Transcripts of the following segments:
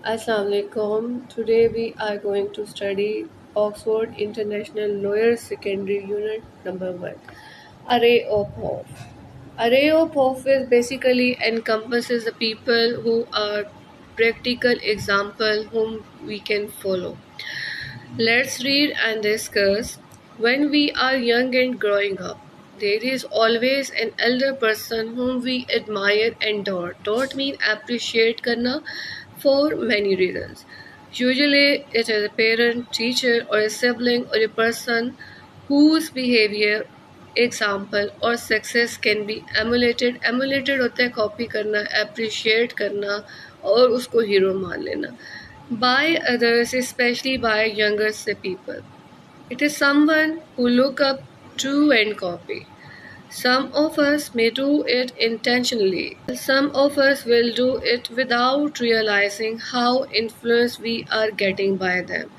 Assalamualaikum. Today we are going to study Oxford International Lawyers Secondary Unit number 1. Array of Hope. Array of Hope is basically encompasses the people who are practical example whom we can follow. Let's read and discuss. When we are young and growing up, there is always an elder person whom we admire and adore. Don't mean appreciate karna for many reasons. Usually, it is a parent, teacher, or a sibling, or a person whose behavior, example, or success can be emulated. Emulated होता है copy करना, appreciate करना और उसको hero मान लेना by others, especially by younger people. It is someone who look up to and copy. Some of us may do it intentionally. Some of us will do it without realizing how influenced we are getting by them.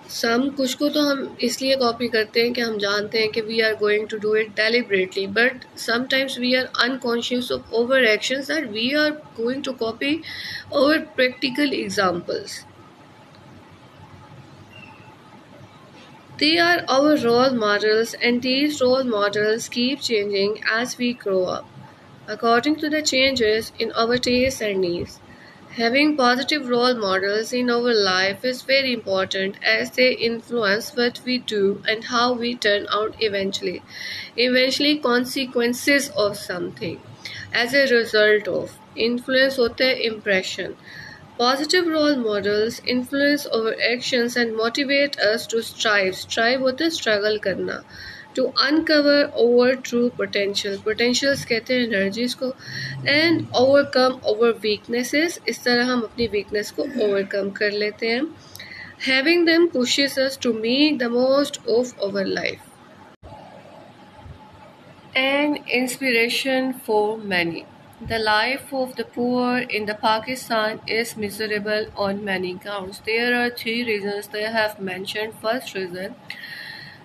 सम कुछ को तो हम इसलिए copy करते हैं कि हम जानते हैं कि we are going to do it deliberately but sometimes we are unconscious of our actions that we are going to copy our practical examples. They are our role models, and these role models keep changing as we grow up, according to the changes in our tastes and needs. Having positive role models in our life is very important as they influence what we do and how we turn out eventually. Eventually, consequences of something. As a result of influence होता है impression. Positive role models influence our actions and motivate us to strive. Strive होता है struggle करना. To uncover our true potential. Potentials कहते हैं energies को. And overcome our weaknesses. इस तरह हम अपनी weakness को overcome कर लेते हैं. Having them pushes us to make the most of our life. An inspiration for many. The life of the poor in the Pakistan is miserable on many counts. There are three reasons they have mentioned. First reason,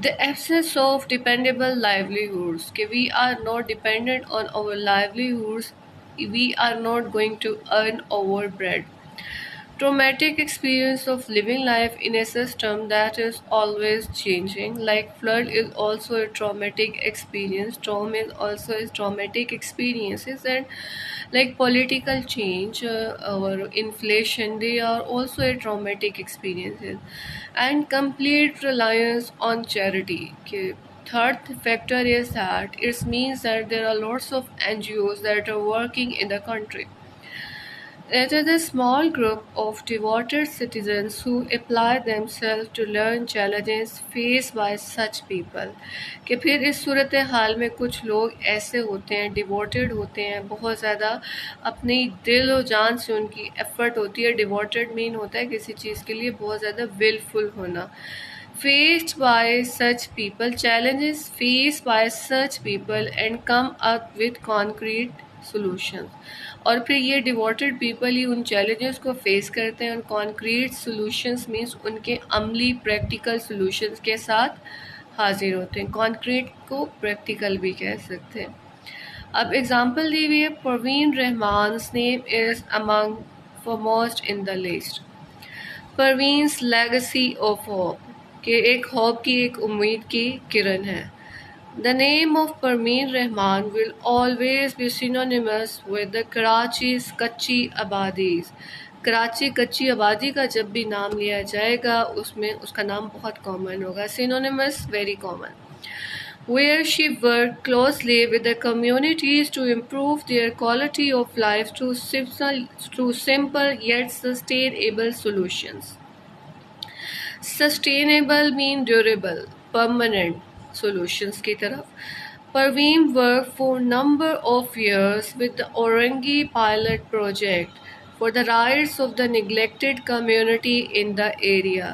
the absence of dependable livelihoods. Okay, we are not dependent on our livelihoods. We are not going to earn our bread. Traumatic experience of living life in a system that is always changing. Like flood is also a traumatic experience. Storm is also a traumatic experiences, and like political change or inflation, they are also a traumatic experiences. And complete reliance on charity. Okay. Third factor is that it means that there are lots of NGOs that are working in the country. It is a small group of devoted citizens who apply themselves to learn challenges faced by such people. कि फिर इस सूरत हाल में कुछ लोग ऐसे होते हैं, devoted होते हैं, बहुत ज़्यादा अपनी दिल और जान से उनकी एफर्ट होती है. डिवोटेड मीन होता है किसी चीज़ के लिए बहुत ज़्यादा विलफुल होना. Faced by such people, challenges faced by such people and come up with concrete solutions. और फिर ये डिवोटेड पीपल ही उन चैलेंजेस को फेस करते हैं और कॉन्क्रीट सॉल्यूशंस मीन्स उनके अमली प्रैक्टिकल सॉल्यूशंस के साथ हाजिर होते हैं. कॉन्क्रीट को प्रैक्टिकल भी कह सकते हैं. अब एग्जांपल दी हुई है. Parveen Rahman's name is among foremost in the list. Parveen's legacy of hope कि एक होप की, एक उम्मीद की किरण है. The name of Parveen Rahman will always be synonymous with the Karachi's कच्ची आबादीज. कराची कच्ची आबादी का जब भी नाम लिया जाएगा उसमें उसका नाम बहुत कॉमन होगा. Synonymous, very common. Where she worked closely with the communities to improve their quality of life through simple yet sustainable solutions. Sustainable mean durable, permanent solutions की तरफ. Parveen worked for a number of years with the Orangi pilot project for the rights of the neglected community in the area.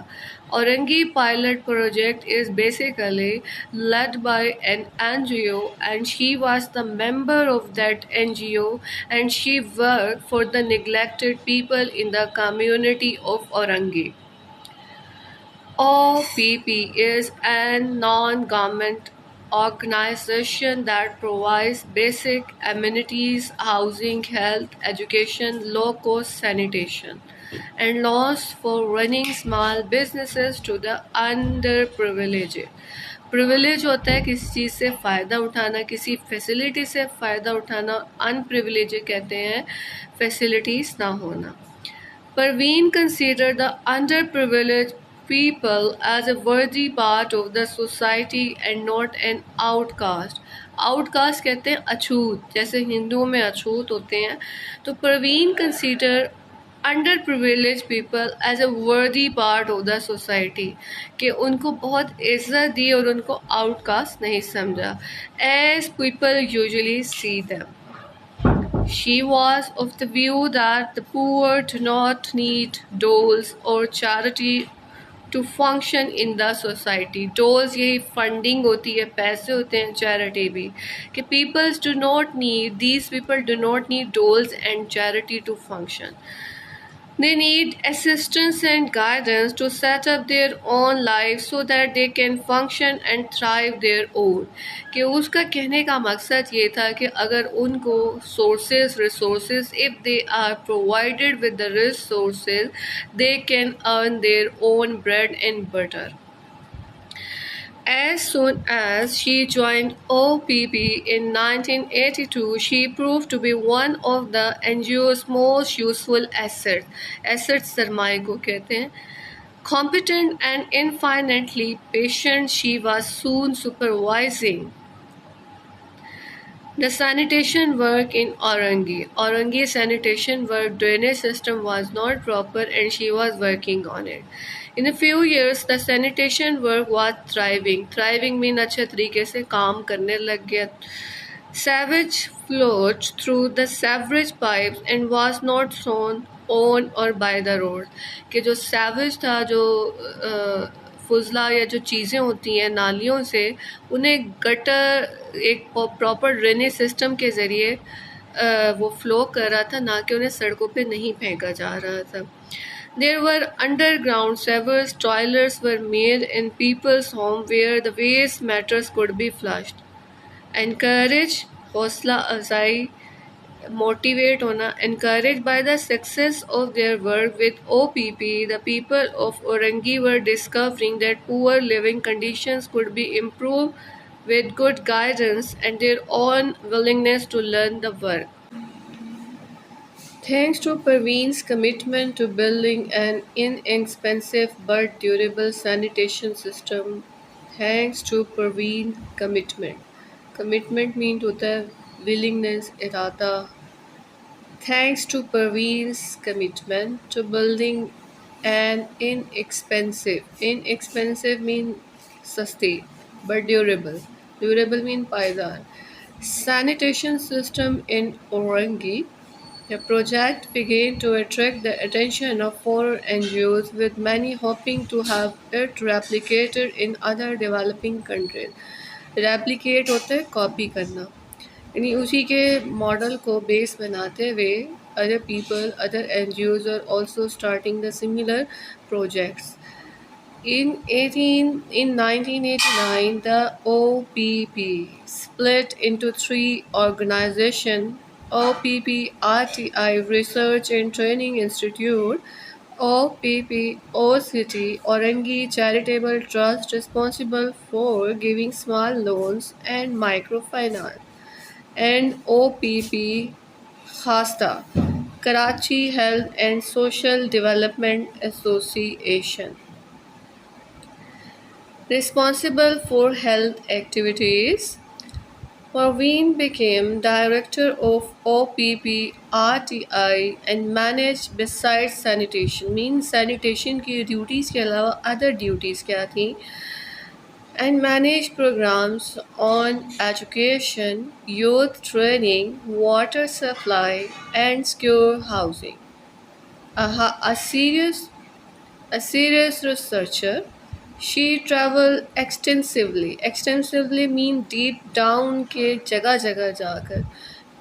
Orangi pilot project is basically led by an NGO and she was the member of that NGO and she worked for the neglected people in the community of Orangi. OPP is a non-government organization that provides basic amenities, housing, health, education, low-cost sanitation, and laws for running small businesses to the underprivileged. Privilege होता है किसी चीज़ से फ़ायदा उठाना, किसी facility से फ़ायदा उठाना। अनप्रिविलेज कहते हैं फैसिलिटीज़ ना होना। Parveen considered the underprivileged people as a worthy part of the society and not an outcast. Outcast कहते हैं अछूत, जैसे हिंदुओं में अछूत होते हैं। तो Parveen consider underprivileged people as a worthy part of the society, कि उनको बहुत इज्जत दी और उनको आउटकास्ट नहीं समझा, as people usually see them. She was of the view that the poor do not need doles or charity to function in the society. Doles यही funding होती है, पैसे होते हैं, charity भी, कि peoples do not need, these people do not need doles and charity to function. They need assistance and guidance to set up their own lives so that they can function and thrive their own. कि उसका कहने का मकसद ये था कि अगर उनको resources, if they are provided with the resources, they can earn their own bread and butter. As soon as she joined OPP in 1982, she proved to be one of the NGO's most useful assets. Assets सरमाए को कहते हैं। Competent and infinitely patient, she was soon supervising the sanitation work in Orangi. Orangi sanitation work, drainage system was not proper and she was working on it. In a few years, the sanitation work was thriving. Thriving mean अच्छे तरीके से काम करने लग गया. Sewage flowed through the sewage pipes and was not thrown on or by the road. कि जो sewage था, जो फुजला या जो चीज़ें होती हैं नालियों से, उन्हें गटर एक प्रॉपर ड्रेनेज सिस्टम के ज़रिए वो फ्लो कर रहा था, ना कि उन्हें सड़कों पे नहीं फेंका जा रहा था। There were underground sewers, toilets were made in people's homes where the waste matters could be flushed. Encourage, हौसला अफजाई, motivate होना, encouraged by the success of their work with OPP, the people of Orangi were discovering that poor living conditions could be improved with good guidance and their own willingness to learn the work. Thanks to Parveen's commitment to building an inexpensive but durable sanitation system, thanks to Parveen's commitment. Commitment means होता है willingness, इरादा. Thanks to Parveen's commitment to building an inexpensive mean सस्ती, but durable. Durable mean पायदार. Sanitation system in Orangi. The project began to attract the attention of foreign NGOs, with many hoping to have it replicated in other developing countries. Replicate होता है copy करना, यानी उसी के model को base बनाते हुए other people, other NGOs are also starting the similar projects. In 1989, the OPP split into three organizations: OPP RTI Research and Training Institute, OPP OCT Orangi Charitable Trust, responsible for giving small loans and microfinance, and OPP Khasta, Karachi Health and Social Development Association, responsible for health activities. Parveen became director of OPP RTI and managed besides sanitation, means sanitation की duties के अलावा other duties क्या थी, and managed programs on education, youth training, water supply, and secure housing. A serious researcher, she traveled extensively. Extensively mean deep down के जगह जगह जाकर.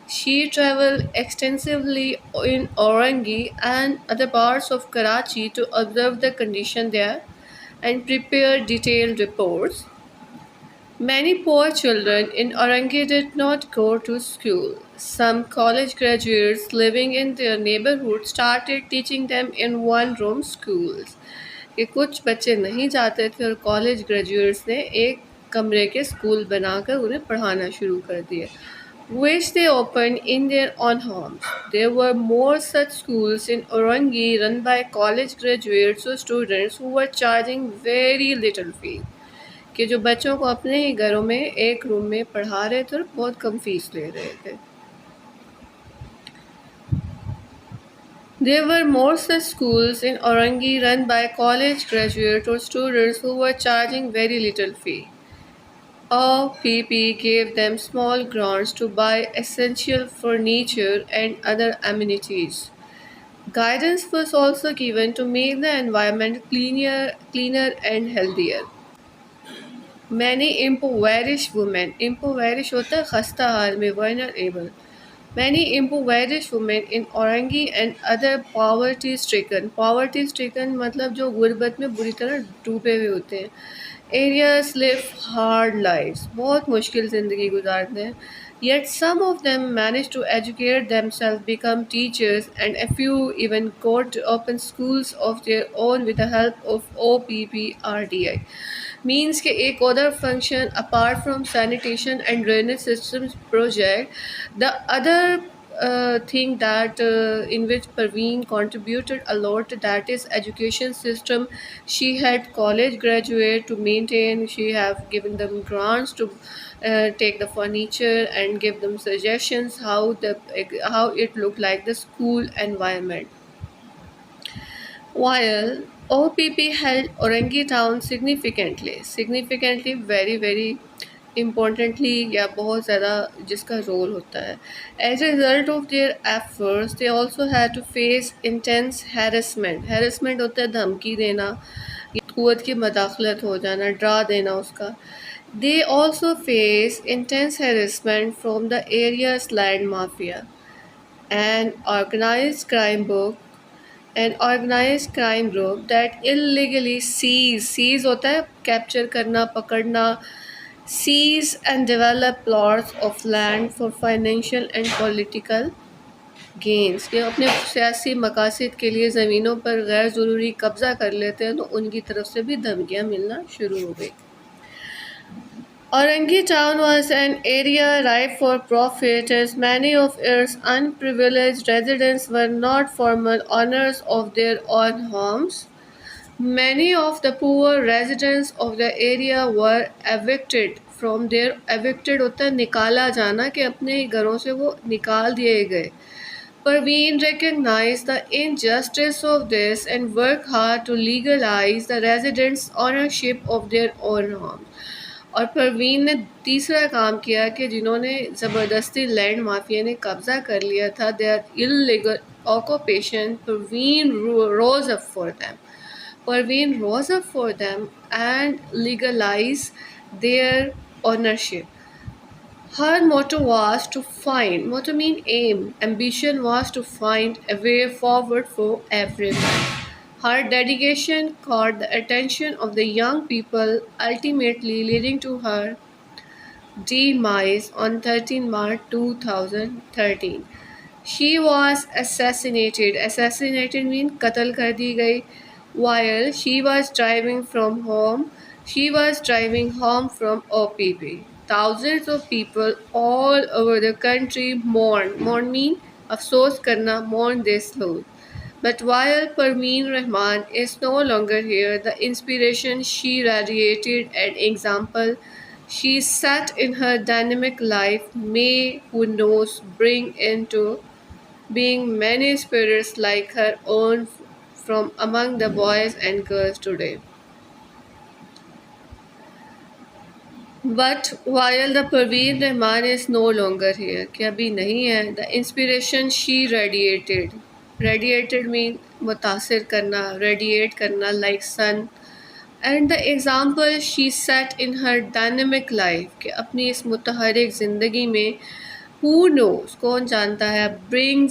She traveled extensively in Orangi and other parts of Karachi to observe the condition there and prepare detailed reports. Many poor children in Orangi did not go to school. Some college graduates living in their neighborhood started teaching them in one-room schools. कि कुछ बच्चे नहीं जाते थे और college graduates ने एक कमरे के स्कूल बनाकर उन्हें पढ़ाना शुरू कर दिए which they opened in their own homes. There were more such schools in Orangi run by college graduates or students who were charging very little fee. कि जो बच्चों को अपने ही घरों में एक रूम में पढ़ा रहे थे और बहुत कम फीस ले रहे थे. There were more such schools in Orangi run by college graduates or students who were charging very little fee. OPP gave them small grants to buy essential furniture and other amenities. Guidance was also given to make the environment cleaner and healthier. Many impoverished women, impoverished होता है खस्ता हाल में, vulnerable. Many impoverished women in Orangi and other poverty stricken मतलब जो गुर्बत में बुरी तरह डूबे हुए होते हैं. Areas live hard lives, बहुत मुश्किल ज़िंदगी गुजारते हैं. Yet some of them managed to educate themselves, become teachers, and a few even got to open schools of their own with the help of OPPRDI. Means कि एक other function apart from sanitation and drainage systems project, the other thing that in which Parveen contributed a lot, that is education system. She had college graduate to maintain. She have given them grants to take the furniture and give them suggestions how it looked like the school environment. While OPP held Orangi town significantly very importantly या बहुत ज़्यादा जिसका role होता है. As a result of their efforts, they also had to face intense harassment होता है धमकी देना, कुवत की मदाखलत हो जाना, डरा देना उसका. They also face intense harassment from the area's land mafia and organized crime group that illegally seize होता है कैप्चर करना, पकड़ना, seize and develop plots of land for financial and political gains. कि अपने सियासी मकासद के लिए ज़मीनों पर गैर ज़रूरी कब्ज़ा कर लेते हैं, तो उनकी तरफ से भी धमकियाँ मिलना शुरू हो गई. Orangi town was an area ripe for profit as many of its unprivileged residents were not formal owners of their own homes. Many of the poor residents of the area were evicted from their evicted होता है निकाला जाना कि अपने ही घरों से वो निकाल दिए गए. Parveen recognized the injustice of this and worked hard to legalize the residents' ownership of their own homes. और परवीन ने तीसरा काम किया कि जिन्होंने ज़बरदस्ती लैंड माफिया ने कब्ज़ा कर लिया था, their illegal occupation, Parveen rose up for them. Parveen rose up for them and legalized their ownership. Her motto was to find, motto mean aim, ambition was to find a way forward for everyone. Her dedication caught the attention of the young people, ultimately leading to her demise on 13 March 2013. She was assassinated. Assassinated means qatl kar di gayi. While she was driving home from OPP. Thousands of people all over the country mourn. Mourn mean afsos karna, mourn this loss. But while Parveen Rahman is no longer here, the inspiration she radiated and example she set in her dynamic life may, who knows, bring into being many spirits like her own from among the boys and girls today. But while the Parveen Rahman is no longer here, कि अभी नहीं है, the inspiration she radiated mean मुतासिर करना, radiate करना like sun, and the example she set in her dynamic life कि अपनी इस मुतहरिक ज़िंदगी में who knows, कौन जानता है, bring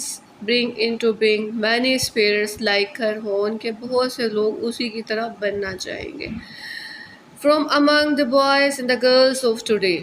into being many spirits like her own, कि बहुत से लोग उसी की तरह बनना चाहेंगे. from among the boys and the girls of today.